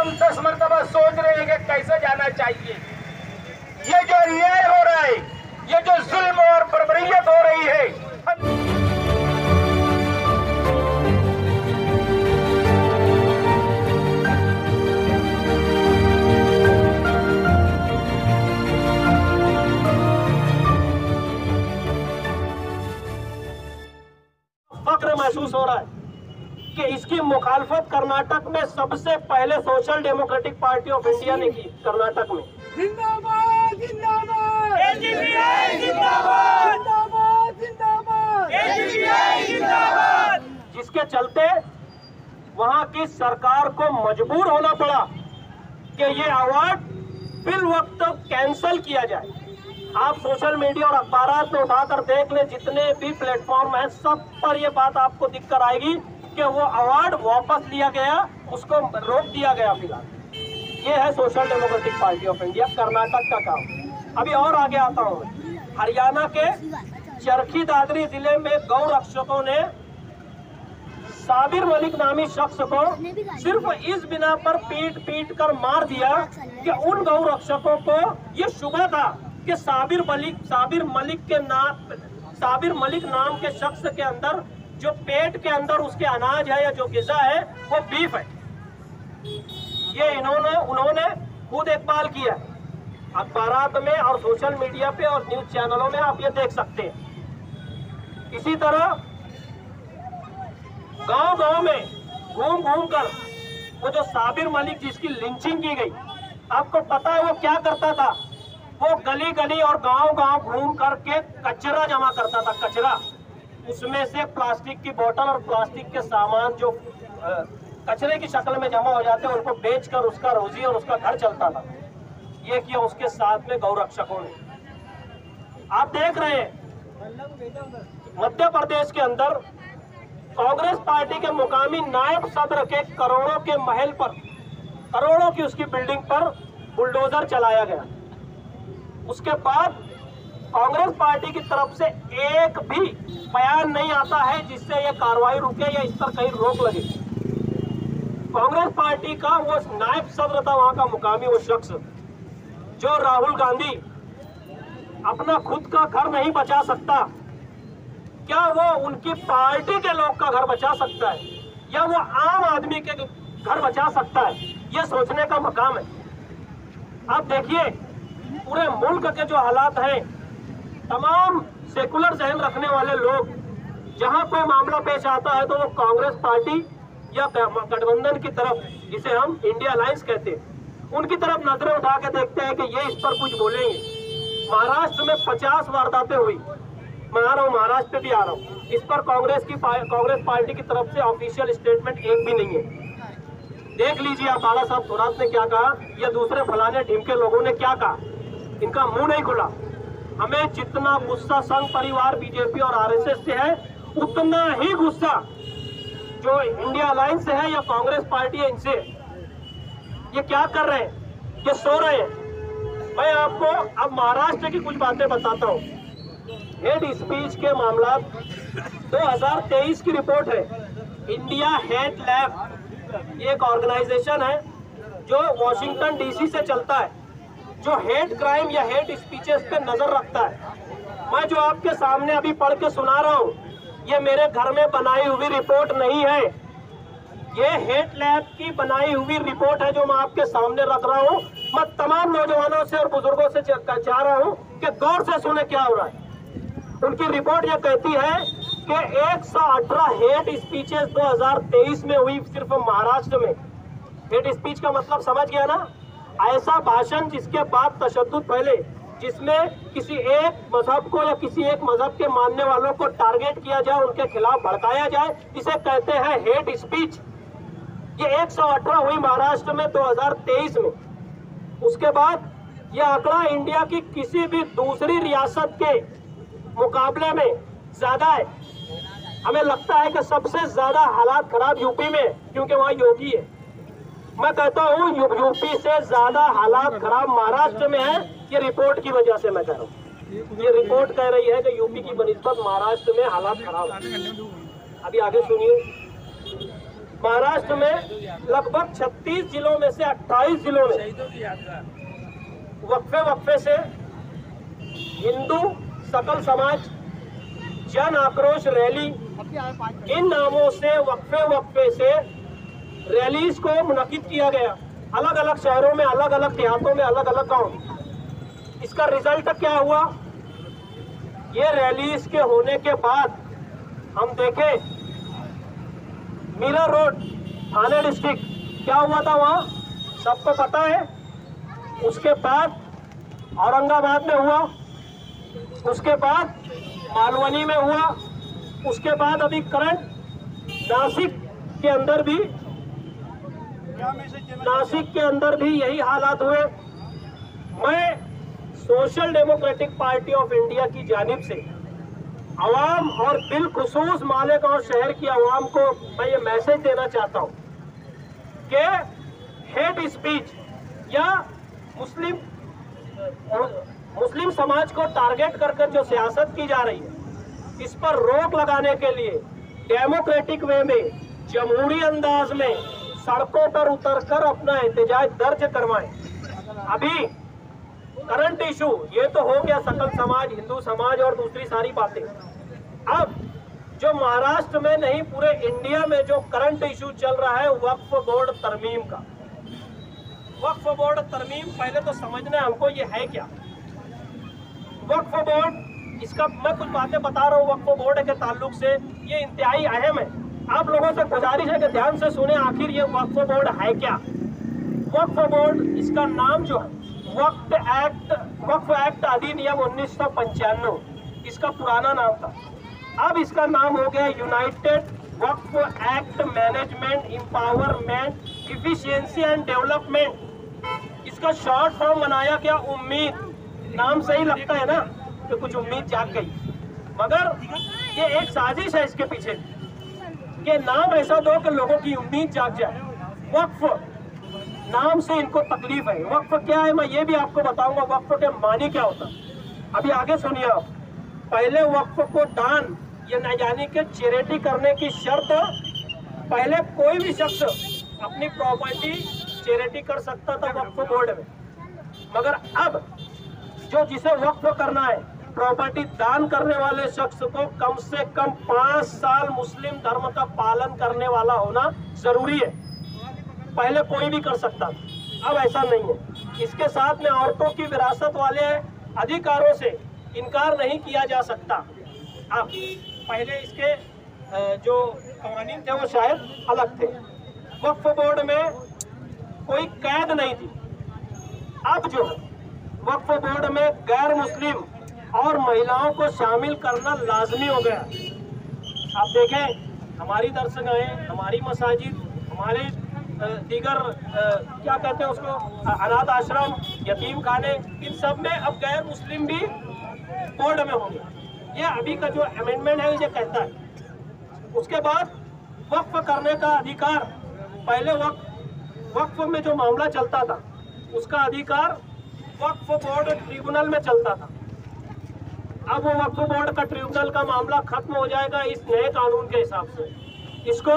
हम 10 मरतबा सोच रहे हैं कि कैसे जाना चाहिए। ये जो अन्याय हो रहा है, ये जो जुल्म और बर्बरियत हो रही है, फख्र महसूस हो रहा है कि इसकी मुखालफत कर्नाटक में सबसे पहले social democratic party of India ने की। कर्नाटक में जिंदाबाद जिंदाबाद एजीपीआई जिंदाबाद जिंदाबाद जिंदाबाद एजीपीआई जिंदाबाद। जिसके चलते वहां की सरकार को मजबूर होना पड़ा कि ये अवार्ड फिल वक्त कैंसिल किया जाए। आप सोशल मीडिया और अखबारात में उठाकर देख ले, जितने भी प्लेटफॉर्म हैं सब पर ये बात आपको दिखकर आएगी कि वो अवार्ड वापस लिया गया, उसको रोक दिया गया फिलहाल। ये है social democratic party of India Karnataka का काम। अभी और आगे आता हूँ, हरियाणा के चरखी दादरी जिले में गौ रक्षकों ने साबिर मलिक नामी शख्स को सिर्फ इस बिना पर पीट कर मार दिया कि उन गौ रक्षकों को ये शुबा था कि साबिर मलिक नाम के शख्स के अंदर जो पेट के अंदर उसके अनाज है या जो ग़िज़ा है वो बीफ है। ये उन्होंने खुद इकबाल किया अखबारात में और सोशल मीडिया पे और न्यूज चैनलों में, आप ये देख सकते हैं। इसी तरह गांव में घूम कर वो जो साबिर मलिक जिसकी लिंचिंग की गई, आपको पता है वो क्या करता था? वो गली और गांव घूम करके कचरा जमा करता था, कचरा। उसमें से प्लास्टिक की बोतल और प्लास्टिक के सामान जो कचरे की शक्ल में जमा हो जाते हैं उनको बेचकर उसका रोजी और उसका घर चलता था। ये किया उसके साथ में गौ रक्षकों ने। आप देख रहे हैं मध्य प्रदेश के अंदर कांग्रेस पार्टी के मुकामी नायब सदर के करोड़ों के महल पर, करोड़ों की उसकी बिल्डिंग पर बुलडोजर चलाया गया। उसके बाद कांग्रेस पार्टी की तरफ से एक भी बयान नहीं आता है जिससे यह कार्रवाई रुके या इस पर कहीं रोक लगे। कांग्रेस पार्टी का वो नायब सदर था वहां का मुकामी वो शख्स जो राहुल गांधी अपना खुद का घर नहीं बचा सकता, क्या वो उनकी पार्टी के लोग का घर बचा सकता है या वो आम आदमी के घर बचा सकता है? ये सोचने का मकाम है। आप देखिए पूरे मुल्क के जो हालात हैं, तमाम सेकुलर जहन रखने वाले लोग जहां कोई मामला पेश आता है तो वो कांग्रेस पार्टी या गठबंधन की तरफ, जिसे हम इंडिया अलायंस कहते हैं, उनकी तरफ नजरें उठा के देखते हैं कि ये इस पर कुछ बोलेंगे। महाराष्ट्र में 50 वारदातें हुई, मैं आ रहा हूँ महाराष्ट्र पे भी आ रहा हूँ। इस पर कांग्रेस पार्टी की तरफ से ऑफिशियल स्टेटमेंट एक भी नहीं है। देख लीजिए आप, बाला साहब थोरात ने क्या कहा या दूसरे फलाने ढिमके लोगों ने क्या कहा, इनका मुंह नहीं खुला। हमें जितना गुस्सा संघ परिवार बीजेपी और आरएसएस से है, उतना ही गुस्सा जो इंडिया अलायंस से है या कांग्रेस पार्टी है इनसे। ये क्या कर रहे हैं? ये सो रहे हैं। मैं आपको अब महाराष्ट्र की कुछ बातें बताता हूँ। हेड स्पीच के मामला 2023 की रिपोर्ट है। इंडिया हेड लैब एक ऑर्गेनाइजेशन है जो वॉशिंगटन डीसी से चलता है, जो हेड क्राइम या हेड स्पीचेस पे नजर रखता है। मैं जो आपके सामने अभी पढ़ के सुना रहा हूँ, ये मेरे घर में बनाई हुई रिपोर्ट नहीं है, ये हेड लैब की बनाई हुई रिपोर्ट है जो मैं आपके सामने रख रहा हूँ। मैं तमाम नौजवानों से और बुजुर्गों से चाह रहा हूँ कि गौर से सुने क्या हो रहा है। उनकी रिपोर्ट ये कहती है कि 118 हेड स्पीचेस 2023 में हुई सिर्फ महाराष्ट्र में। हेड स्पीच का मतलब समझ गया ना? ऐसा भाषण जिसके बाद तशद्दुद फैले, जिसमें किसी एक मजहब को या किसी एक मजहब के मानने वालों को टारगेट किया जाए, उनके खिलाफ भड़काया जाए, इसे कहते हैं हेड स्पीच। ये 118 हुई महाराष्ट्र में 2023 में। उसके बाद यह आंकड़ा इंडिया की किसी भी दूसरी रियासत के मुकाबले में ज्यादा है। हमें लगता है कि सबसे ज्यादा हालात खराब यूपी में, क्योंकि वहाँ योगी है। मैं कहता हूँ यूपी से ज्यादा हालात खराब महाराष्ट्र में है। ये रिपोर्ट की वजह से मैं कह रहा हूँ। ये रिपोर्ट कह रही है कि यूपी की बनिस्बत महाराष्ट्र में हालात खराब है। अभी आगे सुनिए। महाराष्ट्र में लगभग 36 जिलों में से 28 जिलों में वक्फे से हिंदू सकल समाज जन आक्रोश रैली, इन नामों से वक्फे से रैलीज को मुनक्किद किया गया अलग अलग शहरों में, अलग अलग देहातों में, अलग अलग गाँव। इसका रिजल्ट क्या हुआ? ये रैलीज के होने के बाद हम देखें मीरा रोड थाने डिस्ट्रिक्ट क्या हुआ था वहाँ सबको पता है। उसके बाद औरंगाबाद में हुआ, उसके बाद मालवनी में हुआ, उसके बाद अभी करंट नासिक के अंदर भी यही हालात हुए। मैं social democratic party of India की जानिब से अवाम और बिलखुसूस मालेगांव शहर की अवाम को मैं ये मैसेज देना चाहता हूँ कि हेट स्पीच या मुस्लिम समाज को टारगेट कर जो सियासत की जा रही है, इस पर रोक लगाने के लिए डेमोक्रेटिक वे में, जमहूरी अंदाज में सड़कों पर उतरकर अपना एहतजाज दर्ज करवाएं। अभी करंट इशू ये तो हो गया सकल समाज, हिंदू समाज और दूसरी सारी बातें। अब जो महाराष्ट्र में नहीं पूरे इंडिया में जो करंट इशू चल रहा है वक्फ बोर्ड तरमीम का। वक्फ बोर्ड तरमीम पहले तो समझना है हमको ये है क्या। वक्फ बोर्ड, इसका मैं कुछ बातें बता रहा हूँ वक्फ बोर्ड के ताल्लुक से, ये इंतहाई अहम है। आप लोगों से गुजारिश है कि ध्यान से सुने आखिर ये वक्फ बोर्ड है क्या। वक्फ बोर्ड, इसका नाम जो है वक्फ एक्ट अधिनियम 1995, इसका पुराना नाम था। अब इसका नाम हो गया United Waqf act management empowerment efficiency and development. इसका शॉर्ट फॉर्म बनाया क्या, उम्मीद। नाम सही लगता है ना कि कुछ उम्मीद जाग गई, मगर ये एक साजिश है इसके पीछे कि नाम ऐसा दो कि लोगों की उम्मीद जाग जाए। वक्फ नाम से इनको तकलीफ है। वक्फ क्या है मैं ये भी आपको बताऊंगा, वक्फ के मानी क्या होता है। अभी आगे सुनिए आप। पहले वक्फ को दान यानी कि चैरिटी करने की शर्त, पहले कोई भी शख्स अपनी प्रॉपर्टी चैरिटी कर सकता था वक्फ बोर्ड में, मगर अब जो जिसे वक्फ करना है, प्रॉपर्टी दान करने वाले शख्स को कम से कम 5 साल मुस्लिम धर्म का पालन करने वाला होना जरूरी है। पहले कोई भी कर सकता था, अब ऐसा नहीं है। इसके साथ में औरतों की विरासत वाले अधिकारों से इनकार नहीं किया जा सकता। अब पहले इसके जो कवानीन थे वो शायद अलग थे। वक्फ बोर्ड में कोई कैद नहीं थी। अब जो वक्फ बोर्ड में गैर मुस्लिम और महिलाओं को शामिल करना लाजमी हो गया। आप देखें हमारी दरसगाहें, हमारी मसाजिद, हमारे दीगर क्या कहते हैं उसको, अनाथ आश्रम, यतीम खाने, इन सब में अब गैर मुस्लिम भी बोर्ड में होंगे। ये अभी का जो अमेंडमेंट है ये कहता है। उसके बाद वक्फ करने का अधिकार, पहले वक्फ में जो मामला चलता था उसका अधिकार वक्फ बोर्ड ट्रिब्यूनल में चलता था। अब वो वक्फ बोर्ड का ट्रिब्यूनल का मामला खत्म हो जाएगा इस नए कानून के हिसाब से। इसको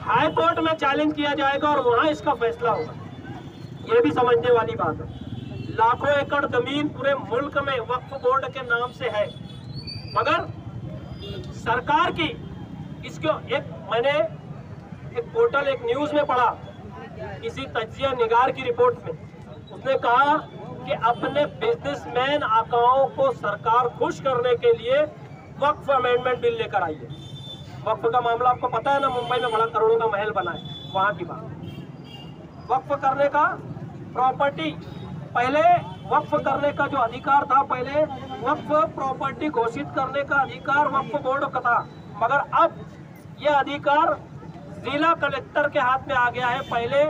हाई कोर्ट में चैलेंज किया जाएगा और वहां इसका फैसला होगा। ये भी समझने वाली बात है। लाखों एकड़ जमीन पूरे मुल्क में वक्फ बोर्ड के नाम से है, मगर सरकार की इसको मैंने एक पोर्टल, एक न्यूज में पढ़ा, किसी तज्जिया निगार की रिपोर्ट में, उसने कहा कि अपने बिजनेसमैन आकाओं को सरकार खुश करने के लिए वक्फ अमेंडमेंट बिल लेकर आई है। वक्फ का मामला आपको पता है ना, मुंबई में बड़ा करोड़ों का महल बना है, वहां की बात। वक्फ करने का प्रॉपर्टी, पहले वक्फ करने का जो अधिकार था, पहले वक्फ प्रॉपर्टी घोषित करने का अधिकार वक्फ बोर्ड का था, मगर अब यह अधिकार जिला कलेक्टर के हाथ में आ गया है। पहले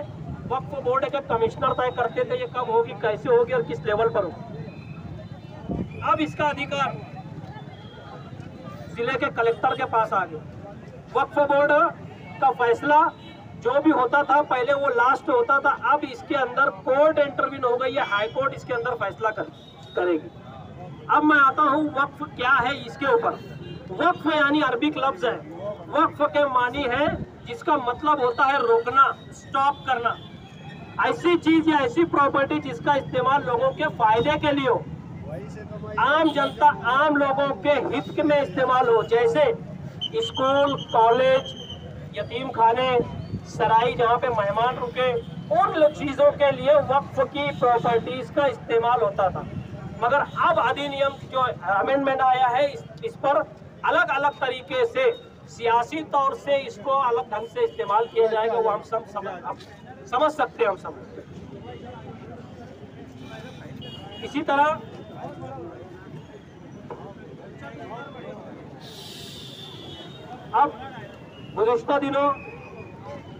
वक्फ बोर्ड के कमिश्नर तय करते थे ये कब होगी, कैसे होगी और किस लेवल पर होगी। अब इसका अधिकार जिले के कलेक्टर के पास आ गया। वक्फ बोर्ड का फैसला जो भी होता था पहले वो लास्ट होता था, अब इसके अंदर कोर्ट इंटरवीन हो गई है, हाई कोर्ट इसके अंदर फैसला करेगी। अब मैं आता हूँ वक्फ क्या है इसके ऊपर। वक्फ यानी अरबिक लफ्ज है, वक्फ के मानी है जिसका मतलब होता है रोकना, स्टॉप करना। ऐसी चीज या ऐसी प्रॉपर्टी जिसका इस्तेमाल लोगों के फायदे के लिए हो, आम जनता, आम लोगों के हित में इस्तेमाल हो, जैसे स्कूल, कॉलेज, यतीम खाने, सराय जहाँ पे मेहमान रुके, उन चीजों के लिए वक्फ की प्रॉपर्टीज का इस्तेमाल होता था। मगर अब अधिनियम जो अमेंडमेंट आया है, इस पर अलग अलग तरीके से सियासी तौर से इसको अलग ढंग से इस्तेमाल किया जाएगा। वो हम सब समझ सकते हैं, हम सब। इसी तरह अब गुज़िश्ता दिनों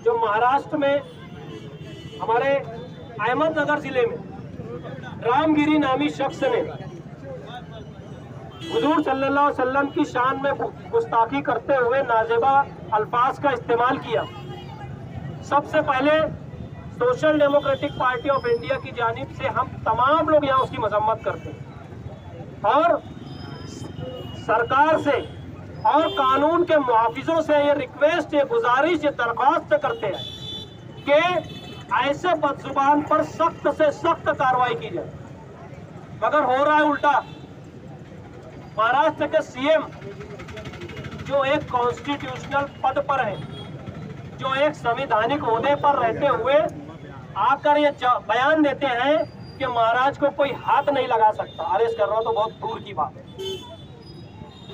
जो महाराष्ट्र में हमारे अहमदनगर जिले में रामगिरी नामी शख्स ने हुजूर सल्लल्लाहु अलैहि वसल्लम की शान में गुस्ताखी करते हुए नाजेबा अल्फाज का इस्तेमाल किया। सबसे पहले social democratic party of India की जानिब से हम तमाम लोग यहाँ उसकी मजम्मत करते हैं और सरकार से और कानून के मुहाफिजों से ये रिक्वेस्ट, ये गुजारिश, ये दरख्वास्त करते हैं कि ऐसे बदजुबान पर सख्त से सख्त कार्रवाई की जाए। मगर हो रहा है उल्टा। महाराष्ट्र के सीएम जो एक कॉन्स्टिट्यूशनल पद पर है, जो एक संवैधानिक ओहदे पर रहते हुए आकर ये बयान देते हैं कि महाराज को कोई हाथ नहीं लगा सकता, अरेस्ट कर रहा हो तो बहुत दूर की बात है।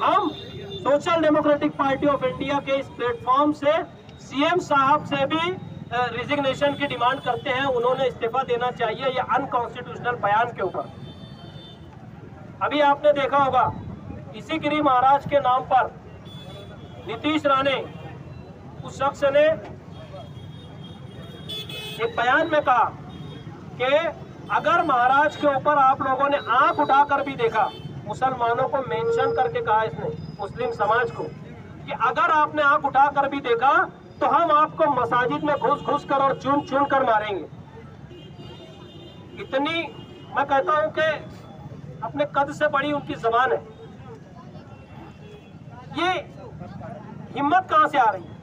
हम social democratic party of India के इस प्लेटफॉर्म से सीएम साहब से भी रिजिग्नेशन की डिमांड करते हैं। उन्होंने इस्तीफा देना चाहिए ये अनकॉन्स्टिट्यूशनल बयान के ऊपर। अभी आपने देखा होगा इसी गिरी महाराज के नाम पर नीतीश राणे, उस शख्स ने एक बयान में कहा कि अगर महाराज के ऊपर आप लोगों ने आंख उठाकर भी देखा, मुसलमानों को मेंशन करके कहा इसने, मुस्लिम समाज को, कि अगर आपने आंख उठाकर भी देखा तो हम आपको मसाजिद में घुस कर और चुन चुन कर मारेंगे। इतनी, मैं कहता हूं कि अपने कद से बड़ी उनकी जबान है। ये हिम्मत कहां से आ रही है?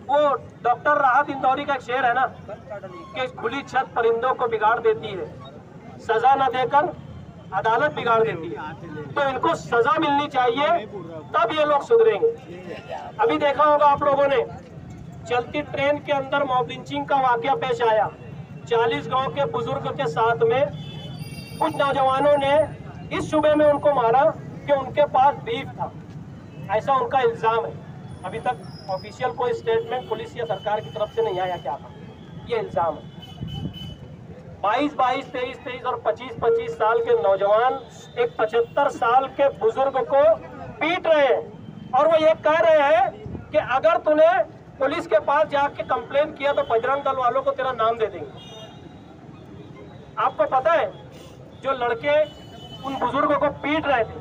वो डॉक्टर राहत इंदौरी का एक शेर है ना कि खुली छत परिंदों को बिगाड़ देती है, सजा न देकर अदालत बिगाड़ देती है। तो इनको सजा मिलनी चाहिए, तब ये लोग सुधरेंगे। अभी देखा होगा आप लोगों ने, चलती ट्रेन के अंदर मॉब लिंचिंग का वाकया पेश आया। 40 गांव के बुजुर्ग के साथ में कुछ नौजवानों ने इस शुबे में उनको मारा कि उनके पास बीफ था, ऐसा उनका इल्जाम है। अभी तक ऑफिशियल कोई स्टेटमेंट पुलिस या सरकार की तरफ से नहीं आया क्या था, ये इल्जाम है। 22, 23 और 25 साल के नौजवान एक 75 साल के बुजुर्ग को पीट रहे हैं और वो ये कह रहे हैं कि अगर तूने पुलिस के पास जाके कंप्लेन किया तो बजरंग दल वालों को तेरा नाम दे देंगे। आपको पता है जो लड़के उन बुजुर्गों को पीट रहे थे,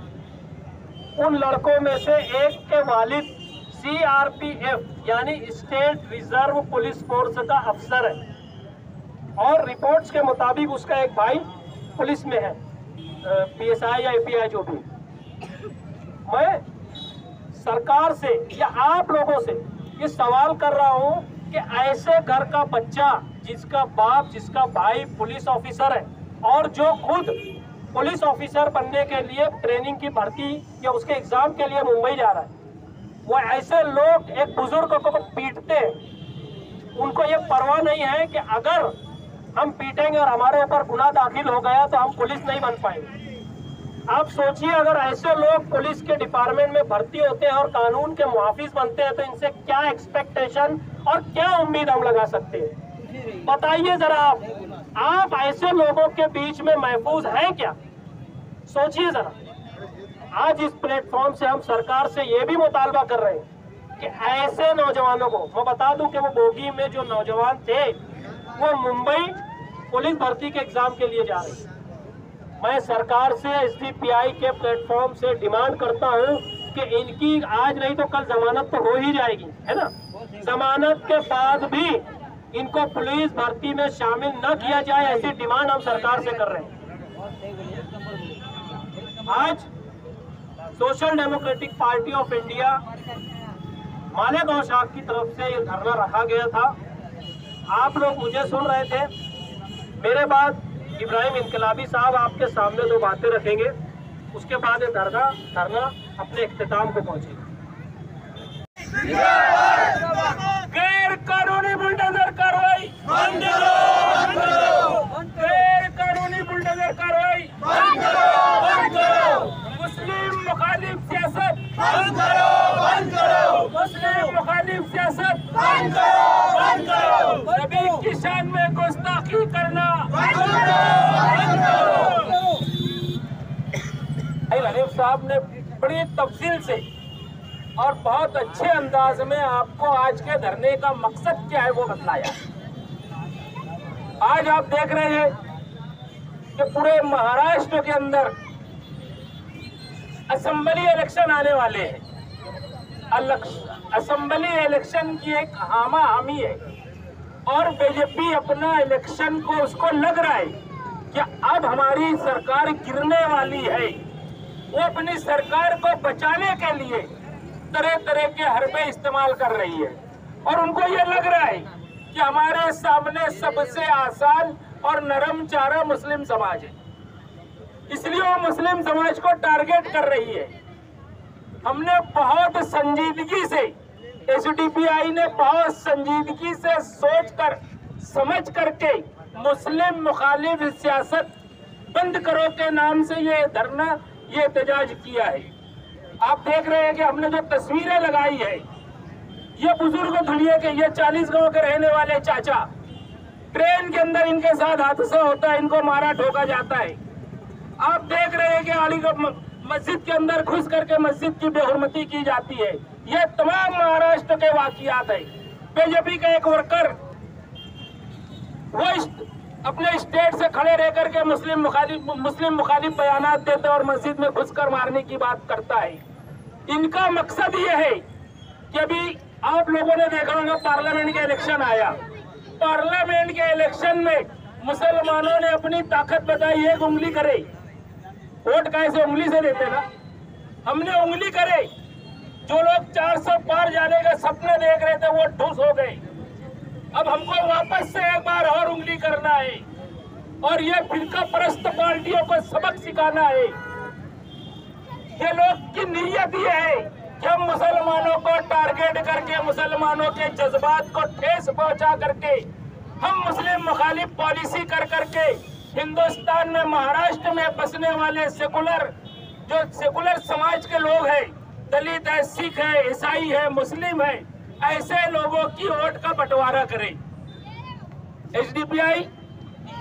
उन लड़कों में से एक के वालिद CRPF यानी स्टेट रिजर्व पुलिस फोर्स का अफसर है और रिपोर्ट्स के मुताबिक उसका एक भाई पुलिस में है, PSI या API जो भी। मैं सरकार से या आप लोगों से ये सवाल कर रहा हूं कि ऐसे घर का बच्चा जिसका बाप, जिसका भाई पुलिस ऑफिसर है और जो खुद पुलिस ऑफिसर बनने के लिए ट्रेनिंग की भर्ती या उसके एग्जाम के लिए मुंबई जा रहा है, वो ऐसे लोग एक बुजुर्ग को पीटते हैं। उनको ये परवाह नहीं है कि अगर हम पीटेंगे और हमारे ऊपर गुनाह दाखिल हो गया तो हम पुलिस नहीं बन पाएंगे। आप सोचिए, अगर ऐसे लोग पुलिस के डिपार्टमेंट में भर्ती होते हैं और कानून के मुहाफिज बनते हैं तो इनसे क्या एक्सपेक्टेशन और क्या उम्मीद हम लगा सकते हैं? बताइए जरा आप ऐसे लोगों के बीच में महफूज हैं क्या? सोचिए जरा। आज इस प्लेटफॉर्म से हम सरकार से ये भी मुतालबा कर रहे हैं कि ऐसे नौजवानों को, मैं बता दूं कि वो बोगी में जो नौजवान थे वो मुंबई पुलिस भर्ती के एग्जाम के लिए जा रहे हैं। मैं सरकार से SDPI के प्लेटफॉर्म से डिमांड करता हूं कि इनकी आज नहीं तो कल जमानत तो हो ही जाएगी, है ना? जमानत के बाद भी इनको पुलिस भर्ती में शामिल न किया जाए, ऐसी डिमांड हम सरकार से कर रहे हैं। आज social democratic party of India Malegaon शाख की तरफ से ये धरना रखा गया था। आप लोग मुझे सुन रहे थे। मेरे बाद इब्राहिम इनकलाबी साहब आपके सामने 2 बातें रखेंगे, उसके बाद ये धरना अपने इख्तिताम को पहुंचेगा। गैर कानूनी बुलडोजर कार्रवाई बंद करो, गैर कानूनी बुलडोजर कार्रवाई बंद करो, मुस्लिम मुखालिफ सियासत बंद करो, मुस्लिम मुखालिफ सियासत बंद करो, नबी की शान में गुस्ताखी करना बंद करो। हनीफ साहब ने बड़ी तफसील से और बहुत अच्छे अंदाज में आपको आज के धरने का मकसद क्या है वो बतलाया। आज आप देख रहे हैं कि पूरे महाराष्ट्र के अंदर असेंबली इलेक्शन आने वाले हैं। असेंबली इलेक्शन की एक हामाहामी है और बीजेपी अपना इलेक्शन को उसको लग रहा है कि अब हमारी सरकार गिरने वाली है। वो अपनी सरकार को बचाने के लिए तरह तरह के हरबे इस्तेमाल कर रही है और उनको ये लग रहा है कि हमारे सामने सबसे आसान और नरम चारा मुस्लिम समाज है, इसलिए वो मुस्लिम समाज को टारगेट कर रही है। हमने बहुत संजीदगी से, एसडीपीआई ने बहुत संजीदगी से सोचकर समझ करके मुस्लिम मुखालिफ सियासत बंद करो के नाम से ये धरना, ये एहतजाज किया है। आप देख रहे हैं कि हमने जो तस्वीरें लगाई है, ये बुजुर्ग धुलिये के, ये 40 गांव के रहने वाले चाचा, ट्रेन के अंदर इनके साथ हादसा होता है, इनको मारा ठोका जाता है। आप देख रहे हैं कि अलीगढ़ मस्जिद के अंदर घुस करके मस्जिद की बेहुरमती की जाती है। ये तमाम महाराष्ट्र के वाकयात है। बीजेपी का एक वर्कर वो अपने स्टेट से खड़े रह करके मुस्लिम मुखालिफ बयानात देता है और मस्जिद में घुसकर मारने की बात करता है। इनका मकसद ये है कि अभी आप लोगों ने देखा होगा पार्लियामेंट का इलेक्शन आया। पार्लियामेंट के इलेक्शन में मुसलमानों ने अपनी ताकत बताई, एक उंगली करे। वोट कैसे उंगली से देते ना, हमने उंगली करे। जो लोग 400 पार जाने का सपने देख रहे थे वो ठूस हो गए। अब हमको वापस से एक बार और उंगली करना है और ये फिरका परस्त पार्टियों को सबक सिखाना है। ये लोग की नीयत ये है कि हम मुसलमानों को टारगेट करके, मुसलमानों के जज्बात को ठेस पहुंचा करके, हम मुस्लिम मुखालिफ पॉलिसी कर करके हिंदुस्तान में, महाराष्ट्र में बसने वाले सेकुलर समाज के लोग हैं, दलित है, सिख है, ईसाई है, मुस्लिम है, ऐसे लोगों की वोट का बंटवारा करें। एसडीपीआई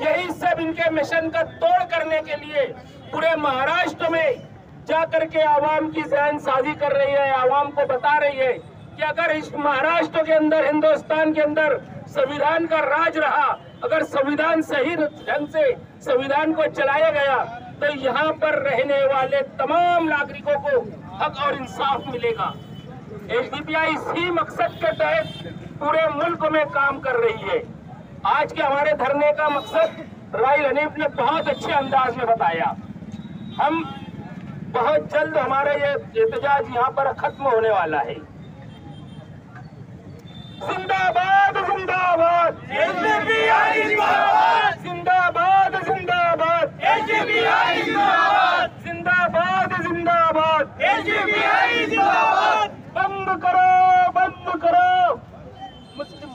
यही सब इनके मिशन का तोड़ करने के लिए पूरे महाराष्ट्र में जाकर के आवाम की जहन साजी कर रही है। आवाम को बता रही है कि अगर इस महाराष्ट्र के अंदर, हिंदुस्तान के अंदर संविधान का राज रहा, अगर संविधान सही ढंग से संविधान को चलाया गया तो यहाँ पर रहने वाले तमाम नागरिकों को हक और इंसाफ मिलेगा। एसडीपीआई इसी मकसद के तहत पूरे मुल्क में काम कर रही है। आज के हमारे धरने का मकसद राहिल हनीफ ने बहुत अच्छे अंदाज में बताया। हम बहुत जल्द हमारा ये एहतजाज यहाँ पर खत्म होने वाला है। जिंदाबाद जिंदाबाद एसडीपीआई जिंदाबाद, जिंदाबाद जिंदाबाद एसडीपीआई जिंदाबाद, जिंदाबाद जिंदाबाद एसडीपीआई जिंदाबाद। बंद करो, बंद करो मुस्लिम